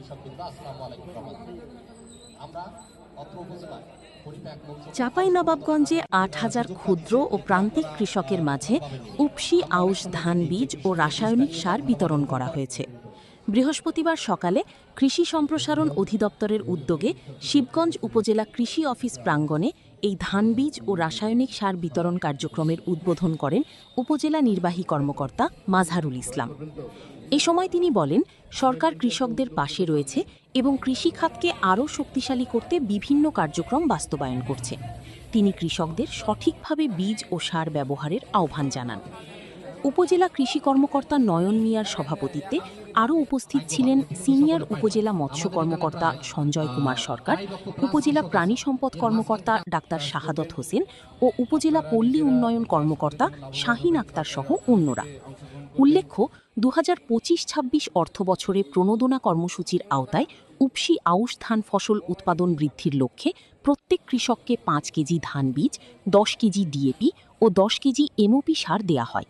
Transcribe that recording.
কৃষকবৃন্দ, আসসালামু আলাইকুম রহমতুল্লাহ। আমরা অত্র উপজেলায় চাঁপাইনবাবগঞ্জে ৮,০০০ ক্ষুদ্র ও প্রান্তিক কৃষকের মাঝে উপসি আউশ ধান বীজ ও রাসায়নিক সার বিতরণ করা হয়েছে। বৃহস্পতিবার সকালে কৃষি সম্প্রসারণ অধিদপ্তরের উদ্যোগে শিবগঞ্জ উপজেলা কৃষি অফিস প্রাঙ্গণে এই ধান বীজ ও রাসায়নিক সার বিতরণ কার্যক্রমের উদ্বোধন করেন উপজেলা নির্বাহী কর্মকর্তা মাজহারুল ইসলাম। এ সময় তিনি বলেন, সরকার কৃষকদের পাশে রয়েছে এবং কৃষি খাতকে আরও শক্তিশালী করতে বিভিন্ন কার্যক্রম বাস্তবায়ন করছে। তিনি কৃষকদের সঠিকভাবে বীজ ও সার ব্যবহারের আহ্বান জানান। উপজেলা কৃষি কর্মকর্তা নয়ন মিয়ার সভাপতিত্বে আরও উপস্থিত ছিলেন সিনিয়র উপজেলা মৎস্য কর্মকর্তা সঞ্জয় কুমার সরকার, উপজেলা প্রাণী সম্পদ কর্মকর্তা ডাক্তার শাহাদত হোসেন ও উপজেলা পল্লী উন্নয়ন কর্মকর্তা শাহিন আক্তার সহ অন্যরা। উল্লেখ্য, ২০২৫-২৬ অর্থবছরে প্রণোদনা কর্মসূচির আওতায় উপসি আউশ ধান ফসল উৎপাদন বৃদ্ধির লক্ষ্যে প্রত্যেক কৃষককে ৫ কেজি ধান বীজ, ১০ কেজি ডিএপি ও ১০ কেজি এমওপি সার দেয়া হয়।